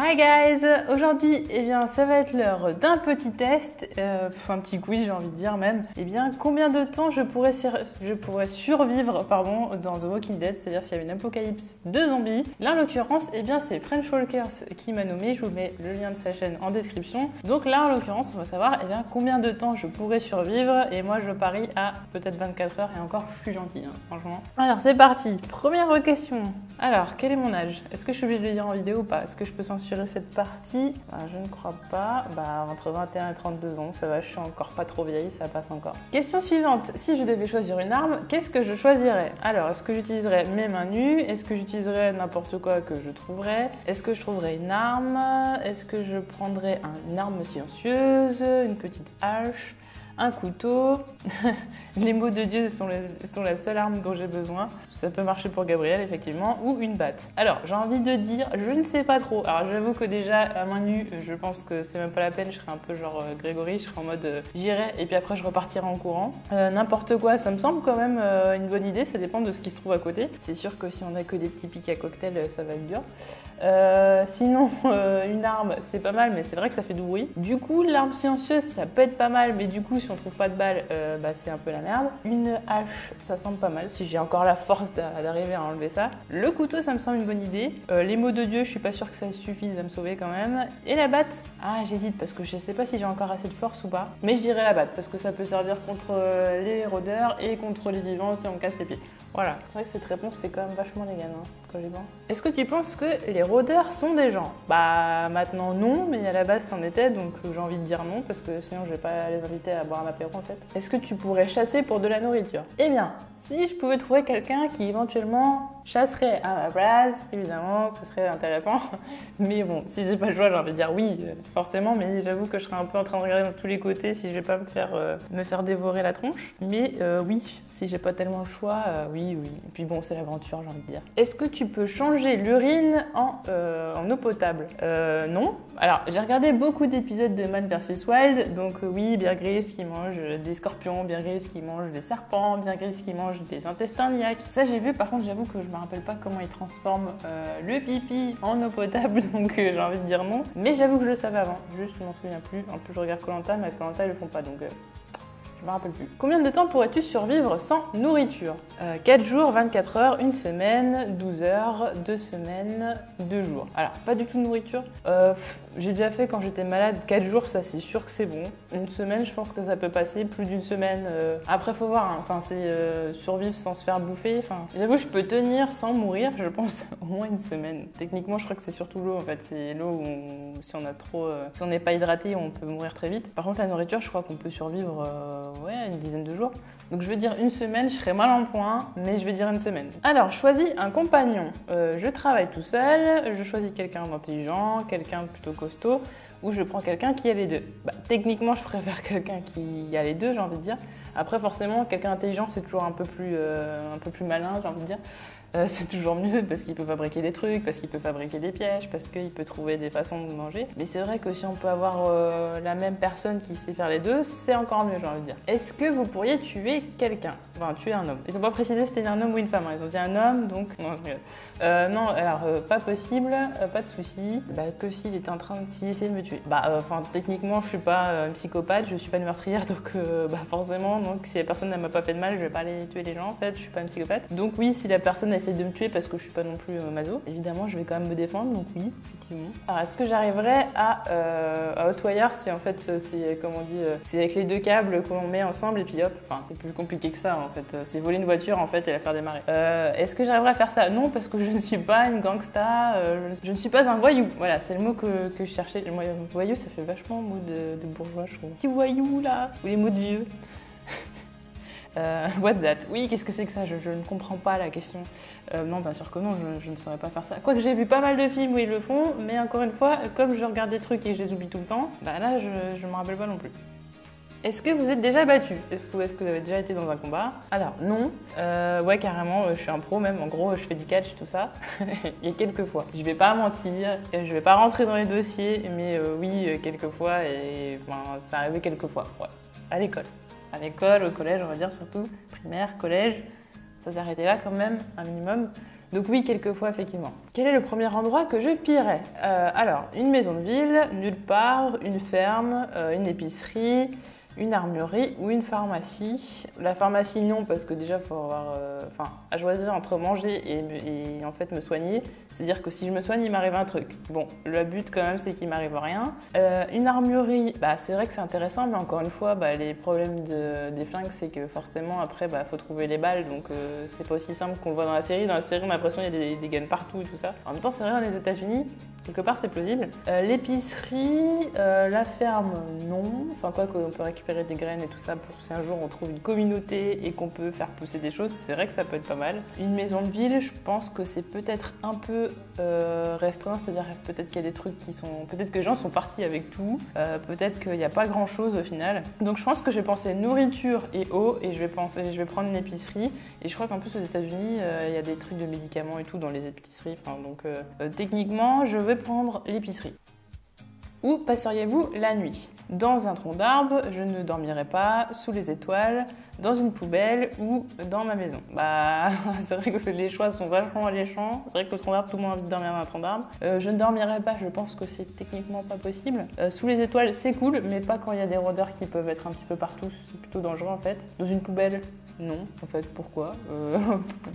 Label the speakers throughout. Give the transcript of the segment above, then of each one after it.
Speaker 1: Hi guys! Aujourd'hui, ça va être l'heure d'un petit test, un petit quiz j'ai envie de dire même. Combien de temps je pourrais survivre dans The Walking Dead, c'est-à-dire s'il y avait une apocalypse de zombies. Là en l'occurrence, c'est French Walkers qui m'a nommé, je vous mets le lien de sa chaîne en description. Donc là en l'occurrence, on va savoir combien de temps je pourrais survivre et moi je parie à peut-être 24 heures et encore je suis gentille, franchement. Alors c'est parti, première question. Alors, quel est mon âge? Est-ce que je suis obligée de le dire en vidéo ou pas? Est-ce que je peux censurer cette partie? Je ne crois pas. Entre 21 et 32 ans, ça va, je suis encore pas trop vieille, ça passe encore. Question suivante. Si je devais choisir une arme, qu'est-ce que je choisirais? Alors, est-ce que j'utiliserais mes mains nues? Est-ce que j'utiliserais n'importe quoi que je trouverais? Est-ce que je trouverais une arme? Est-ce que je prendrais une arme silencieuse? Une petite hache? Un couteau? Les mots de Dieu sont la seule arme dont j'ai besoin. Ça peut marcher pour Gabriel, effectivement, ou une batte. Alors, j'ai envie de dire, je ne sais pas trop. Alors, j'avoue que déjà, à main nue, je pense que c'est même pas la peine. Je serais un peu genre Grégory, je serais en mode j'irai et puis après, je repartirai en courant. N'importe quoi, ça me semble quand même une bonne idée. Ça dépend de ce qui se trouve à côté. C'est sûr que si on a que des petits pics à cocktail, ça va être dur. Sinon, une arme, c'est pas mal, mais c'est vrai que ça fait du bruit. Du coup, l'arme silencieuse, ça peut être pas mal, mais du coup, si on trouve pas de balles, c'est un peu la merde. Une hache, ça semble pas mal, si j'ai encore la force d'arriver à enlever ça. Le couteau, ça me semble une bonne idée. Les mots de Dieu, je suis pas sûre que ça suffise à me sauver quand même. Et la batte, j'hésite parce que je sais pas si j'ai encore assez de force ou pas. Mais je dirais la batte parce que ça peut servir contre les rôdeurs et contre les vivants si on casse les pieds. Voilà, c'est vrai que cette réponse fait quand même vachement les gamins, quand j'y pense. Est-ce que tu penses que les rôdeurs sont des gens? Maintenant non, mais à la base c'en était, donc j'ai envie de dire non, parce que sinon je vais pas les inviter à boire un apéro en fait. Est-ce que tu pourrais chasser pour de la nourriture? Si je pouvais trouver quelqu'un qui éventuellement chasserait à ma place, évidemment, ce serait intéressant. Mais bon, si j'ai pas le choix, j'ai envie de dire oui, forcément, mais j'avoue que je serais un peu en train de regarder dans tous les côtés si je vais pas me faire dévorer la tronche. Mais oui, si j'ai pas tellement le choix, oui. Et puis bon, c'est l'aventure, j'ai envie de dire. Est-ce que tu peux changer l'urine en eau potable? Non. Alors, j'ai regardé beaucoup d'épisodes de Man vs Wild, donc oui, Bear Grylls qui mange des scorpions, Bear Grylls qui mange des serpents, Bear Grylls qui mange des intestins de yak. Ça, j'ai vu, par contre, j'avoue que je me rappelle pas comment ils transforment le pipi en eau potable, donc j'ai envie de dire non. Mais j'avoue que je le savais avant, juste je m'en souviens plus. En plus, je regarde Koh-Lanta, mais à Koh-Lanta, ils le font pas, donc... je me rappelle plus. Combien de temps pourrais-tu survivre sans nourriture? 4 jours, 24 heures, 1 semaine, 12 heures, 2 semaines, 2 jours. Alors, pas du tout de nourriture. J'ai déjà fait quand j'étais malade. 4 jours, ça c'est sûr que c'est bon. 1 semaine, je pense que ça peut passer. Plus d'une semaine. Après, faut voir. C'est survivre sans se faire bouffer. J'avoue, je peux tenir sans mourir, je pense, au moins 1 semaine. Techniquement, je crois que c'est surtout l'eau en fait. C'est l'eau où si on n'est pas hydraté, on peut mourir très vite. Par contre, la nourriture, je crois qu'on peut survivre une dizaine de jours. Donc je veux dire 1 semaine, je serai mal en point, mais je vais dire 1 semaine. Alors, choisis un compagnon. Je travaille tout seul, je choisis quelqu'un d'intelligent, quelqu'un plutôt costaud, ou je prends quelqu'un qui a les deux. Techniquement, je préfère quelqu'un qui a les deux, j'ai envie de dire. Après, forcément, quelqu'un d'intelligent, c'est toujours un peu plus malin, j'ai envie de dire. C'est toujours mieux parce qu'il peut fabriquer des trucs, parce qu'il peut fabriquer des pièges, parce qu'il peut trouver des façons de manger. Mais c'est vrai que si on peut avoir la même personne qui sait faire les deux, c'est encore mieux, j'ai envie de dire. Est-ce que vous pourriez tuer quelqu'un? Tuer un homme. Ils n'ont pas précisé si c'était un homme ou une femme, Ils ont dit un homme, donc... Non, je rigole. Non, alors, pas possible, pas de souci. Que s'il était en train d'essayer de me tuer. Techniquement, je suis pas une psychopathe, je suis pas une meurtrière, donc forcément, donc si la personne ne m'a pas fait de mal, je vais pas aller tuer les gens, en fait, je suis pas une psychopathe. Donc oui, si la personne essaie de me tuer parce que je suis pas non plus maso, évidemment, je vais quand même me défendre, donc oui, effectivement. Alors, est-ce que j'arriverais à Hotwire si en fait, c'est, comme on dit, c'est avec les 2 câbles qu'on met ensemble et puis hop, c'est plus compliqué que ça, en fait. C'est voler une voiture, en fait, et la faire démarrer. Est-ce que j'arriverais à faire ça? Non, parce que je ne suis pas une gangsta, je ne suis pas un voyou. Voilà, c'est le mot que je cherchais. Le mot voyou, ça fait vachement mot de bourgeois, je trouve. Petit voyou, là, ou les mots de vieux. What's that? Oui, qu'est-ce que c'est que ça? Je ne comprends pas la question. Non, bien sûr que non, je ne saurais pas faire ça. Quoique j'ai vu pas mal de films où ils le font, mais encore une fois, comme je regarde des trucs et je les oublie tout le temps, là, je ne me rappelle pas non plus. Est-ce que vous êtes déjà battu? Est-ce que vous avez déjà été dans un combat? Alors, non. Ouais, carrément, je suis un pro même. En gros, je fais du catch, tout ça. Il y a quelques fois. Je vais pas mentir, je vais pas rentrer dans les dossiers, mais oui, quelques fois, et ça arrivait quelques fois, ouais. À l'école. À l'école, au collège, on va dire surtout, primaire, collège, ça s'arrêtait là quand même, un minimum. Donc oui, quelquefois, effectivement. Quel est le premier endroit que je pillerais? Alors, une maison de ville, nulle part, une ferme, une épicerie, une armurerie ou une pharmacie. La pharmacie, non, parce que déjà, il faut avoir à choisir entre manger et en fait me soigner. C'est-à-dire que si je me soigne, il m'arrive un truc. Bon, le but quand même, c'est qu'il m'arrive rien. Une armurerie, c'est vrai que c'est intéressant, mais encore une fois, les problèmes des flingues, c'est que forcément, après, faut trouver les balles. Donc, c'est pas aussi simple qu'on le voit dans la série. Dans la série, on a l'impression qu'il y a des guns partout et tout ça. En même temps, c'est vrai, dans les États-Unis, quelque part, c'est plausible. L'épicerie, la ferme, non. Enfin, quoi qu'on peut récupérer des graines et tout ça pour si un jour on trouve une communauté et qu'on peut faire pousser des choses, c'est vrai que ça peut être pas mal. Une maison de ville, je pense que c'est peut-être un peu restreint, c'est-à-dire peut-être qu'il y a des trucs qui sont... Peut-être que les gens sont partis avec tout, peut-être qu'il n'y a pas grand-chose au final. Donc je pense que je vais penser nourriture et eau et je vais prendre une épicerie. Et je crois qu'en plus aux États-Unis, il y a des trucs de médicaments et tout dans les épiceries. Donc techniquement, je vais prendre l'épicerie. Où passeriez-vous la nuit? Dans un tronc d'arbre, je ne dormirai pas, sous les étoiles, dans une poubelle ou dans ma maison. C'est vrai que les choix sont vachement alléchants. C'est vrai que le tronc d'arbre, tout le monde a envie de dormir dans un tronc d'arbre. Je ne dormirai pas, je pense que c'est techniquement pas possible. Sous les étoiles, c'est cool, mais pas quand il y a des rôdeurs qui peuvent être un petit peu partout. C'est plutôt dangereux en fait. Dans une poubelle, non. En fait, pourquoi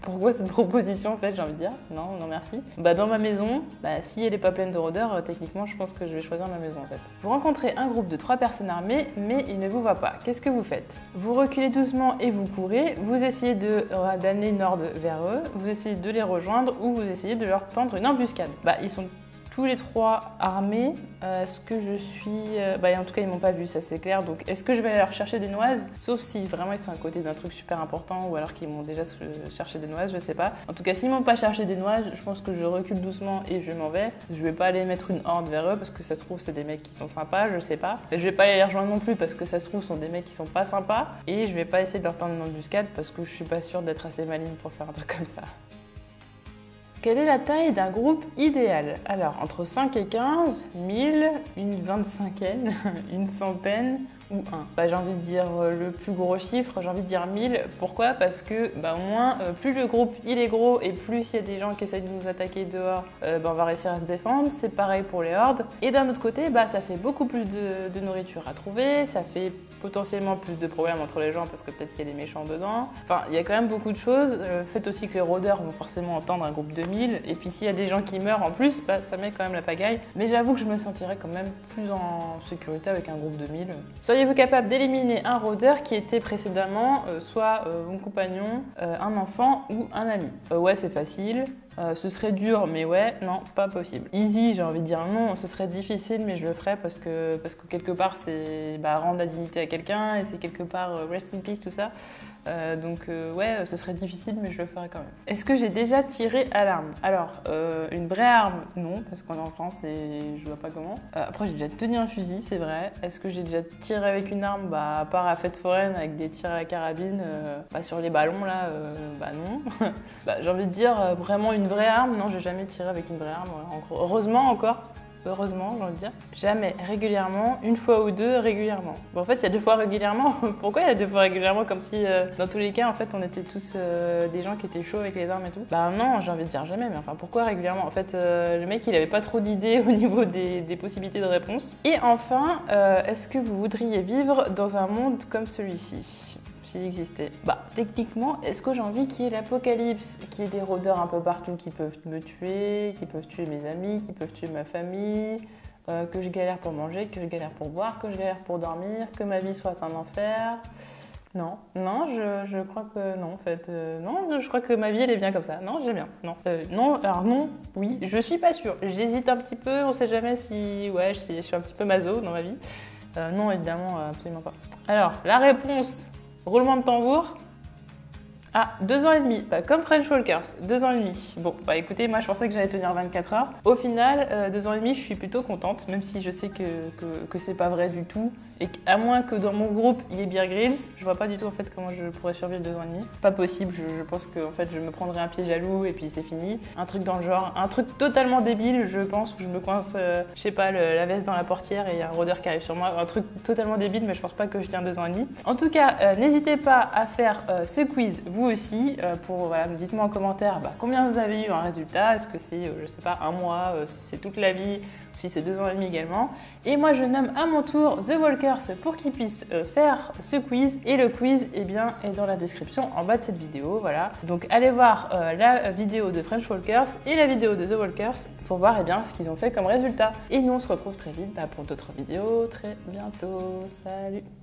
Speaker 1: pourquoi cette proposition en fait, j'ai envie de dire? Non, non merci. Dans ma maison, si elle n'est pas pleine de rôdeurs, techniquement, je pense que je vais choisir ma maison en fait. Vous rencontrez un groupe de 3 personnes armées, mais il ne vous voit pas. Qu'est-ce que vous faites? Vous reculez doucement et vous courez, vous essayez d'amener une horde vers eux, vous essayez de les rejoindre ou vous essayez de leur tendre une embuscade. Ils sont tous les 3 armés. Est-ce que je suis... en tout cas, ils m'ont pas vu, ça c'est clair. Donc, est-ce que je vais aller leur chercher des noises? Sauf si vraiment ils sont à côté d'un truc super important ou alors qu'ils m'ont déjà cherché des noises, je sais pas. En tout cas, s'ils m'ont pas cherché des noises, je pense que je recule doucement et je m'en vais. Je vais pas aller mettre une horde vers eux parce que ça se trouve, c'est des mecs qui sont sympas, je sais pas. Je vais pas aller les rejoindre non plus parce que ça se trouve, ce sont des mecs qui sont pas sympas. Et je vais pas essayer de leur tendre une embuscade parce que je suis pas sûre d'être assez maligne pour faire un truc comme ça. Quelle est la taille d'un groupe idéal? Alors, entre 5 et 15, 1000, une 25aine, une centaine ou un. J'ai envie de dire le plus gros chiffre, j'ai envie de dire 1000. Pourquoi? Parce que au moins, plus le groupe il est gros et plus il y a des gens qui essayent de nous attaquer dehors, on va réussir à se défendre. C'est pareil pour les hordes. Et d'un autre côté, ça fait beaucoup plus de nourriture à trouver, ça fait potentiellement plus de problèmes entre les gens parce que peut-être qu'il y a des méchants dedans. Enfin, il y a quand même beaucoup de choses. Faites aussi que les rôdeurs vont forcément entendre un groupe de 1000. Et puis s'il y a des gens qui meurent en plus, ça met quand même la pagaille. Mais j'avoue que je me sentirais quand même plus en sécurité avec un groupe de 1000. Soyez-vous capable d'éliminer un rôdeur qui était précédemment soit mon compagnon, un enfant ou un ami? Ouais, c'est facile. Ce serait dur, mais ouais, non, pas possible. Easy, j'ai envie de dire non, ce serait difficile, mais je le ferais parce que quelque part, c'est rendre la dignité à quelqu'un et c'est quelque part rest in peace, tout ça. Ouais, ce serait difficile, mais je le ferais quand même. Est-ce que j'ai déjà tiré à l'arme? Alors, une vraie arme, non, parce qu'on est en France et je vois pas comment. Après, j'ai déjà tenu un fusil, c'est vrai. Est-ce que j'ai déjà tiré avec une arme? À part à fête foraine avec des tirs à la carabine, sur les ballons là, non. J'ai envie de dire vraiment une vraie arme, non, j'ai jamais tiré avec une vraie arme. Heureusement encore. Heureusement, j'ai envie de dire. Jamais, régulièrement, une fois ou deux, régulièrement. En fait, il y a 2 fois régulièrement. Pourquoi il y a 2 fois régulièrement? Comme si, dans tous les cas, en fait, on était tous des gens qui étaient chauds avec les armes et tout. Non, j'ai envie de dire jamais, mais enfin, pourquoi régulièrement? En fait, le mec, il avait pas trop d'idées au niveau des possibilités de réponse. Et enfin, est-ce que vous voudriez vivre dans un monde comme celui-ci? S'il existait. Techniquement, est-ce que j'ai envie qu'il y ait l'apocalypse, qu'il y ait des rôdeurs un peu partout qui peuvent me tuer, qui peuvent tuer mes amis, qui peuvent tuer ma famille, que je galère pour manger, que je galère pour boire, que je galère pour dormir, que ma vie soit un enfer? Non, je crois que non en fait. Non, je crois que ma vie elle est bien comme ça. Non, j'aime bien. Non, non, alors non, oui, je suis pas sûre. J'hésite un petit peu, on sait jamais si... Ouais, je suis un petit peu maso dans ma vie. Non, évidemment, absolument pas. Alors, la réponse... Roulement de tambour. 2 ans et demi, comme French Walkers, 2 ans et demi. Bon, écoutez, moi je pensais que j'allais tenir 24 heures. Au final, 2 ans et demi, je suis plutôt contente, même si je sais que c'est pas vrai du tout. Et qu'à moins que dans mon groupe, il y ait Bear Grylls, je vois pas du tout en fait comment je pourrais survivre 2 ans et demi. Pas possible, je pense que en fait, je me prendrais un pied jaloux et puis c'est fini. Un truc dans le genre, un truc totalement débile, je pense, où je me coince, je sais pas, la veste dans la portière et il y a un rôdeur qui arrive sur moi. Un truc totalement débile, mais je pense pas que je tiens 2 ans et demi. En tout cas, n'hésitez pas à faire ce quiz. Vous vous aussi, voilà, dites-moi en commentaire combien vous avez eu un résultat, est-ce que c'est, je sais pas, un mois, si c'est toute la vie, ou si c'est 2 ans et demi également. Et moi je nomme à mon tour The Walkers pour qu'ils puissent faire ce quiz, et le quiz est dans la description en bas de cette vidéo, voilà. Donc allez voir la vidéo de French Walkers et la vidéo de The Walkers pour voir ce qu'ils ont fait comme résultat. Et nous on se retrouve très vite pour d'autres vidéos, très bientôt. Salut!